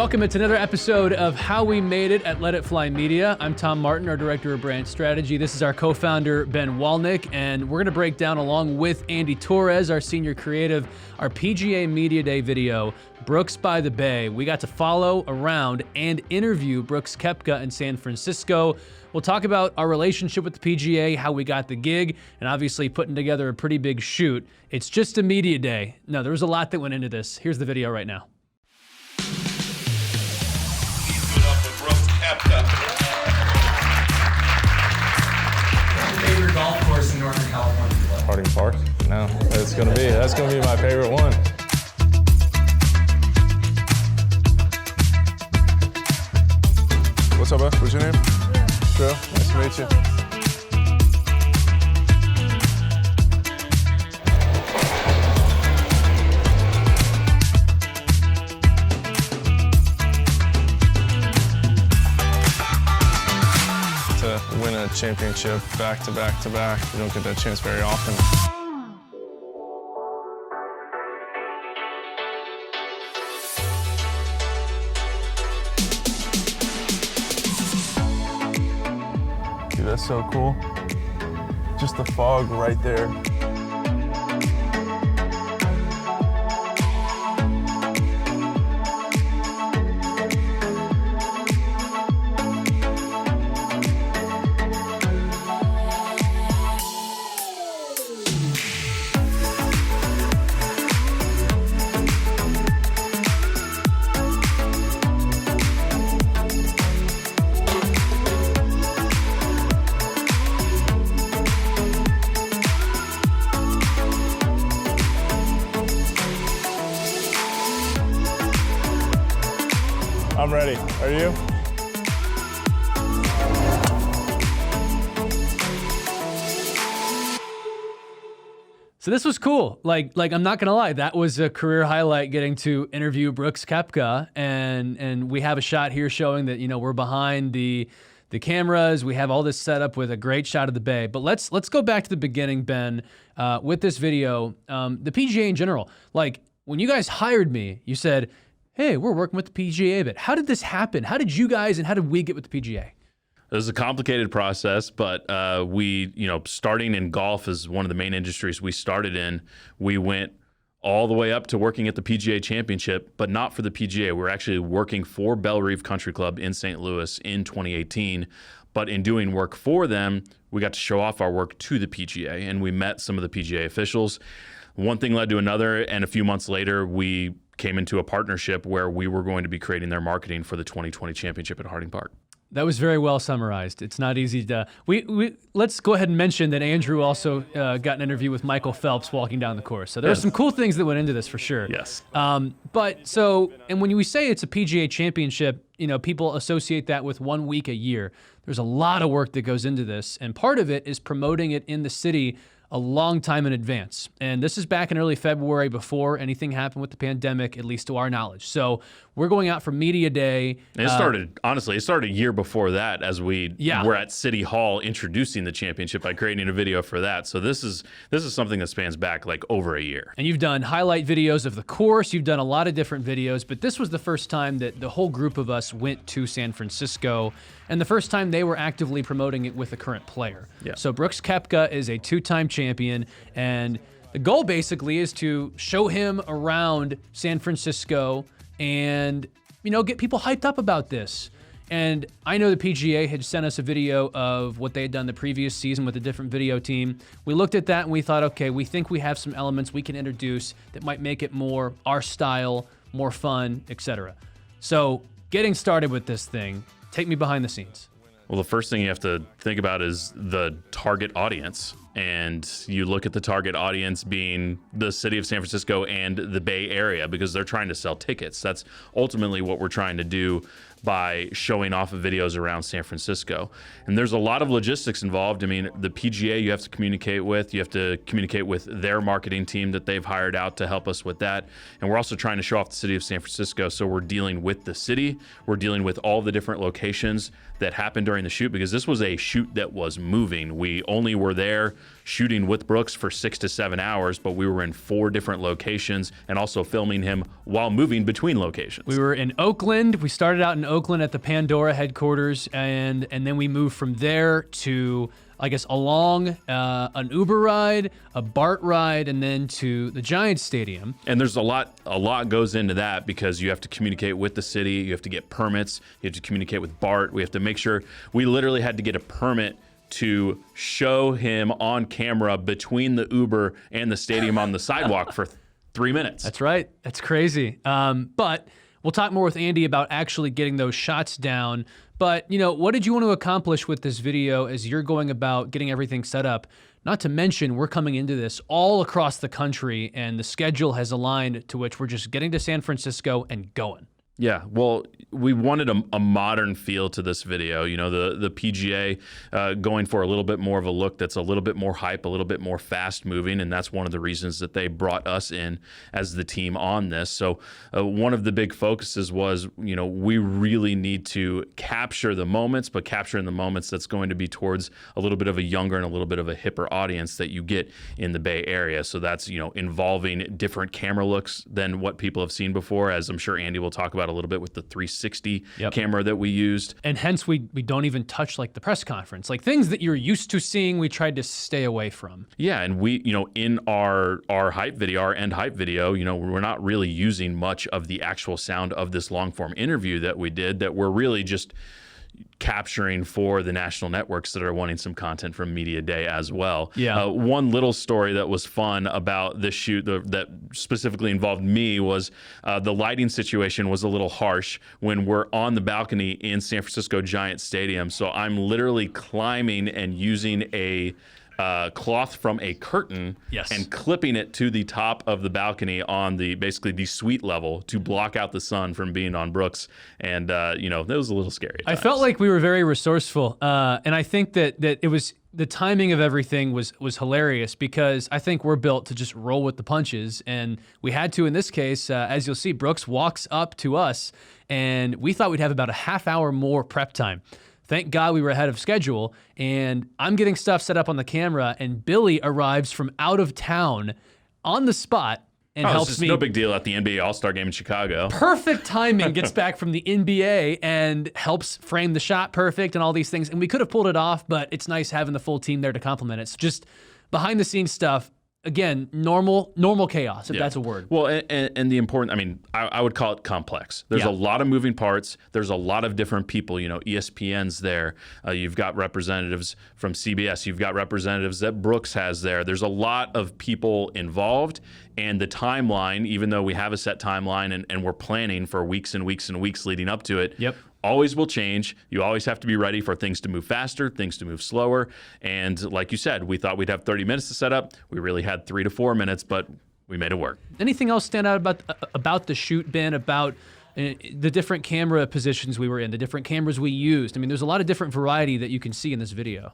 Welcome. It's another episode of How We Made It at Let It Fly Media. I'm Tom Martin, our Director of Brand Strategy. This is our co-founder, Ben Walnick, and we're going to break down, along with Andy Torres, our Senior Creative, our PGA Media Day video, Brooks by the Bay. We got to follow around and interview Brooks Koepka in San Francisco. We'll talk about our relationship with the PGA, how we got the gig, and obviously putting together a pretty big shoot. It's just a media day. No, there was a lot that went into this. Here's the video right now. Favorite golf course in Northern California? Harding Park? No, that's gonna be my favorite one. What's up, bud? What's your name? Phil. Nice to meet you. To win a championship back to back to back, you don't get that chance very often. Dude, that's so cool. Just the fog right there. I'm ready. Are you? So this was cool. Like I'm not gonna lie, that was a career highlight, getting to interview Brooks Koepka, and we have a shot here showing that, you know, we're behind the cameras. We have all this set up with a great shot of the bay. But let's go back to the beginning, Ben, with this video. The PGA in general, like when you guys hired me, you said, hey, we're working with the PGA a bit. How did this happen? How did you guys and how did we get with the PGA? It was a complicated process, but we, starting in golf is one of the main industries we started in. We went all the way up to working at the PGA Championship, but not for the PGA. We're actually working for Belle Reve Country Club in St. Louis in 2018. But in doing work for them, we got to show off our work to the PGA, and we met some of the PGA officials. One thing led to another, and a few months later, we came into a partnership where we were going to be creating their marketing for the 2020 championship at Harding Park. That was very well summarized. It's not easy to. Let's go ahead and mention that Andrew also got an interview with Michael Phelps walking down the course. So there were some cool things that went into this for sure. Yes. And when we say it's a PGA Championship, people associate that with 1 week a year. There's a lot of work that goes into this, and part of it is promoting it in the city a long time in advance. And this is back in early February, before anything happened with the pandemic, at least to our knowledge. So we're going out for Media Day. And it started a year before that, as we were at City Hall introducing the championship by creating a video for that. So this is something that spans back like over a year. And you've done highlight videos of the course. You've done a lot of different videos, but this was the first time that the whole group of us went to San Francisco, and the first time they were actively promoting it with a current player. Yeah. So Brooks Koepka is a two-time champion, and the goal basically is to show him around San Francisco and, get people hyped up about this. And I know the PGA had sent us a video of what they had done the previous season with a different video team. We looked at that and we thought, okay, we think we have some elements we can introduce that might make it more our style, more fun, etc. So getting started with this thing, take me behind the scenes. Well, the first thing you have to think about is the target audience. And you look at the target audience being the city of San Francisco and the Bay Area, because they're trying to sell tickets. That's ultimately what we're trying to do by showing off of videos around San Francisco. And there's a lot of logistics involved. I mean, the PGA you have to communicate with. You have to communicate with their marketing team that they've hired out to help us with that. And we're also trying to show off the city of San Francisco. So we're dealing with the city. We're dealing with all the different locations that happened during the shoot, because this was a shoot that was moving. We only were there shooting with Brooks for 6 to 7 hours, but we were in 4 different locations and also filming him while moving between locations. We were in Oakland. We started out in Oakland at the Pandora headquarters, and then we moved from there to, I guess, along an Uber ride, a BART ride, and then to the Giants Stadium. And there's a lot goes into that, because you have to communicate with the city, you have to get permits, you have to communicate with BART, we have to make sure, we literally had to get a permit to show him on camera between the Uber and the stadium on the sidewalk for 3 minutes. That's right. That's crazy. But we'll talk more with Andy about actually getting those shots down. But, you know, what did you want to accomplish with this video as you're going about getting everything set up? Not to mention, we're coming into this all across the country, and the schedule has aligned to which we're just getting to San Francisco and going. Yeah, well, we wanted a modern feel to this video. You know, the PGA going for a little bit more of a look that's a little bit more hype, a little bit more fast moving, and that's one of the reasons that they brought us in as the team on this. So one of the big focuses was, you know, we really need to capture the moments, but capturing the moments that's going to be towards a little bit of a younger and a little bit of a hipper audience that you get in the Bay Area. So that's, you know, involving different camera looks than what people have seen before, as I'm sure Andy will talk about a little bit with the 360 camera that we used. And hence we don't even touch like the press conference, like things that you're used to seeing, we tried to stay away from. Yeah, and we, you know, in our hype video, our end hype video, you know, we're not really using much of the actual sound of this long form interview that we did, that we're really just capturing for the national networks that are wanting some content from Media Day as well. Yeah. One little story that was fun about this shoot that specifically involved me was the lighting situation was a little harsh when we're on the balcony in San Francisco Giants Stadium. So I'm literally climbing and using a cloth from a curtain and clipping it to the top of the balcony on basically the suite level to block out the sun from being on Brooks. And, you know, that was a little scary at I times. felt like we were very resourceful. And I think that it was, the timing of everything was hilarious, because I think we're built to just roll with the punches. And we had to, in this case, as you'll see, Brooks walks up to us, and we thought we'd have about a half hour more prep time. Thank God we were ahead of schedule, and I'm getting stuff set up on the camera, and Billy arrives from out of town on the spot and helps me. No big deal at the NBA All-Star game in Chicago. Perfect timing, gets back from the NBA and helps frame the shot perfect and all these things. And we could have pulled it off, but it's nice having the full team there to complement it. So just behind the scenes stuff. Again, normal chaos, if that's a word. Well, and the important, I mean, I would call it complex. There's a lot of moving parts. There's a lot of different people. You know, ESPN's there. You've got representatives from CBS. You've got representatives that Brooks has there. There's a lot of people involved. And the timeline, even though we have a set timeline and we're planning for weeks and weeks and weeks leading up to it, always will change. You always have to be ready for things to move faster, things to move slower. And like you said, we thought we'd have 30 minutes to set up. We really had 3 to 4 minutes, but we made it work. Anything else stand out about the shoot, Ben, about the different camera positions we were in, the different cameras we used? I mean, there's a lot of different variety that you can see in this video.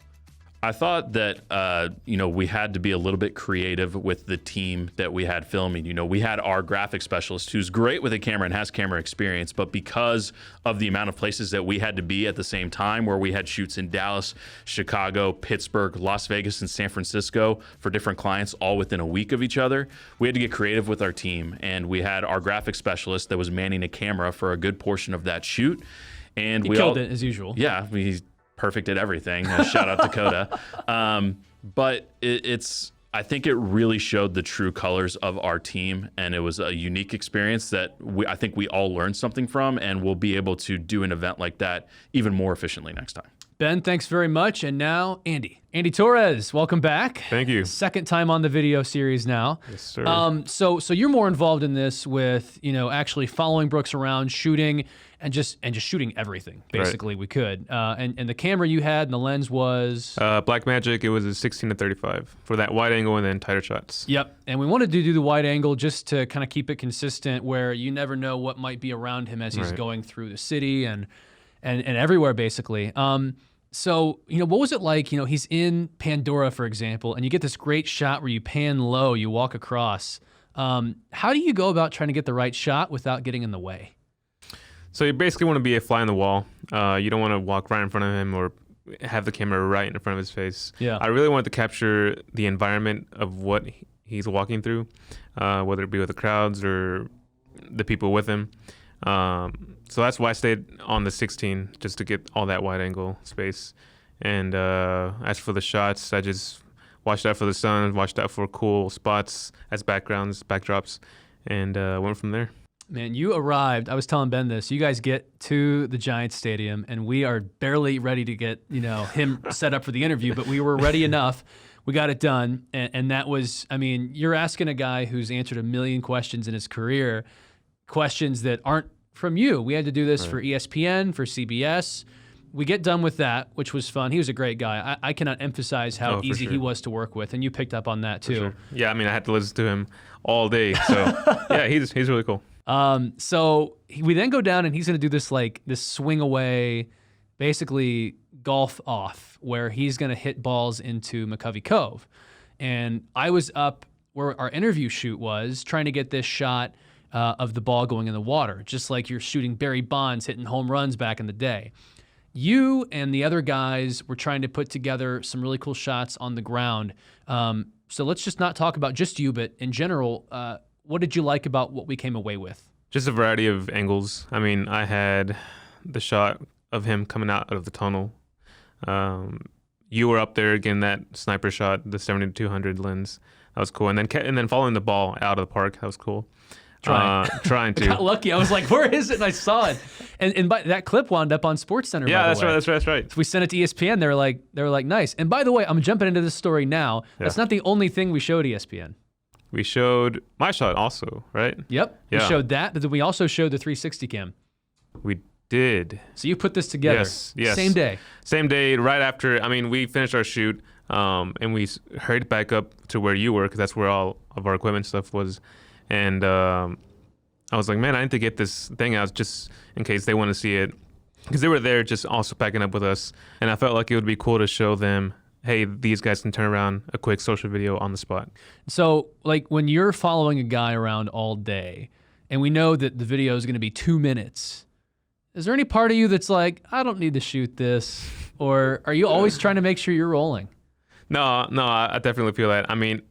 I thought that, you know, we had to be a little bit creative with the team that we had filming. You know, we had our graphic specialist who's great with a camera and has camera experience, but because of the amount of places that we had to be at the same time, where we had shoots in Dallas, Chicago, Pittsburgh, Las Vegas, and San Francisco for different clients all within a week of each other, we had to get creative with our team. And we had our graphic specialist that was manning a camera for a good portion of that shoot. And we killed it as usual. Yeah, he's perfect at everything. Shout out Dakota. But I think it really showed the true colors of our team, and it was a unique experience that I think we all learned something from, and we'll be able to do an event like that even more efficiently next time. Ben, thanks very much. And now, Andy Torres, welcome back. Thank you. Second time on the video series now. Yes, sir. So you're more involved in this with, actually following Brooks around, shooting, and just shooting everything, basically, we could. And the camera you had and the lens was? Blackmagic, it was a 16-35 for that wide angle and then tighter shots. Yep. And we wanted to do the wide angle just to kind of keep it consistent where you never know what might be around him as he's going through the city and everywhere, basically. So, what was it like? He's in Pandora, for example, and you get this great shot where you pan low, you walk across. How do you go about trying to get the right shot without getting in the way? So you basically want to be a fly on the wall. You don't want to walk right in front of him or have the camera right in front of his face. Yeah. I really wanted to capture the environment of what he's walking through, whether it be with the crowds or the people with him. So that's why I stayed on the 16, just to get all that wide angle space. And as for the shots, I just watched out for the sun, watched out for cool spots as backdrops, and went from there. Man, you arrived. I was telling Ben this. You guys get to the Giants Stadium, and we are barely ready to get him set up for the interview, but we were ready enough. We got it done, and that was. I mean, you're asking a guy who's answered 1 million questions in his career, questions that aren't from you. We had to do this for ESPN, for CBS. We get done with that, which was fun. He was a great guy. I cannot emphasize how easy he was to work with, and you picked up on that too. Sure. Yeah, I mean, I had to listen to him all day. So yeah, he's really cool. So we then go down, and he's going to do this swing away, basically golf off, where he's going to hit balls into McCovey Cove. And I was up where our interview shoot was, trying to get this shot of the ball going in the water, just like you're shooting Barry Bonds hitting home runs back in the day. You and the other guys were trying to put together some really cool shots on the ground. So let's just not talk about just you, but in general, what did you like about what we came away with? Just a variety of angles. I mean, I had the shot of him coming out of the tunnel. You were up there getting that sniper shot, the 70-200 lens. That was cool. And then following the ball out of the park, that was cool. Trying to. I got lucky. I was like, where is it? And I saw it. And by, that clip wound up on SportsCenter. Yeah, by the way. that's right. So we sent it to ESPN. They were like, nice. And by the way, I'm jumping into this story now. Yeah. That's not the only thing we showed ESPN. We showed my shot also, right? Yep. Yeah. We showed that, but then we also showed the 360 cam. We did. So you put this together. Yes. Same day. Same day, right after. I mean, we finished our shoot, and we hurried back up to where you were, because that's where all of our equipment stuff was. And I was like, man, I need to get this thing out just in case they want to see it. Because they were there just also packing up with us. And I felt like it would be cool to show them, hey, these guys can turn around a quick social video on the spot. So, like, when you're following a guy around all day, and we know that the video is going to be 2 minutes, is there any part of you that's like, I don't need to shoot this? Or are you always trying to make sure you're rolling? No, I definitely feel that. I mean,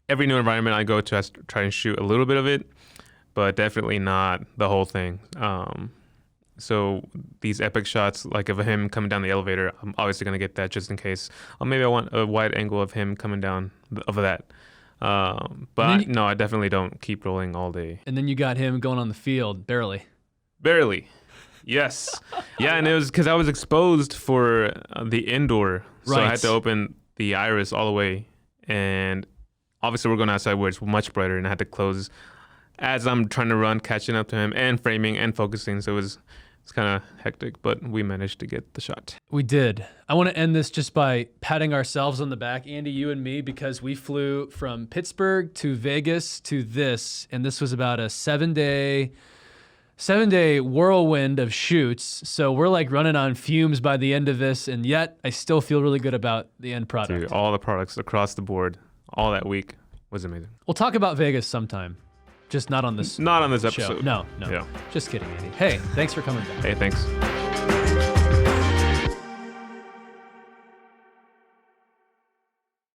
every new environment I go to, I try and shoot a little bit of it, but definitely not the whole thing. So these epic shots, like of him coming down the elevator, I'm obviously going to get that just in case. Or maybe I want a wide angle of him coming down of that. But no, I definitely don't keep rolling all day. And then you got him going on the field, barely. Barely. Yes. Yeah, and it was because I was exposed for the indoor. So I had to open the iris all the way. And obviously we're going outside where it's much brighter, and I had to close as I'm trying to run, catching up to him and framing and focusing. So it's kind of hectic, but we managed to get the shot. We did. I want to end this just by patting ourselves on the back, Andy, you and me, because we flew from Pittsburgh to Vegas to this, and this was about a seven-day whirlwind of shoots. So we're like running on fumes by the end of this, and yet I still feel really good about the end product. Dude, all the products across the board, all that week was amazing. We'll talk about Vegas sometime. Just not on this episode. No. Yeah. Just kidding, Andy. Hey, thanks for coming back. Hey, thanks.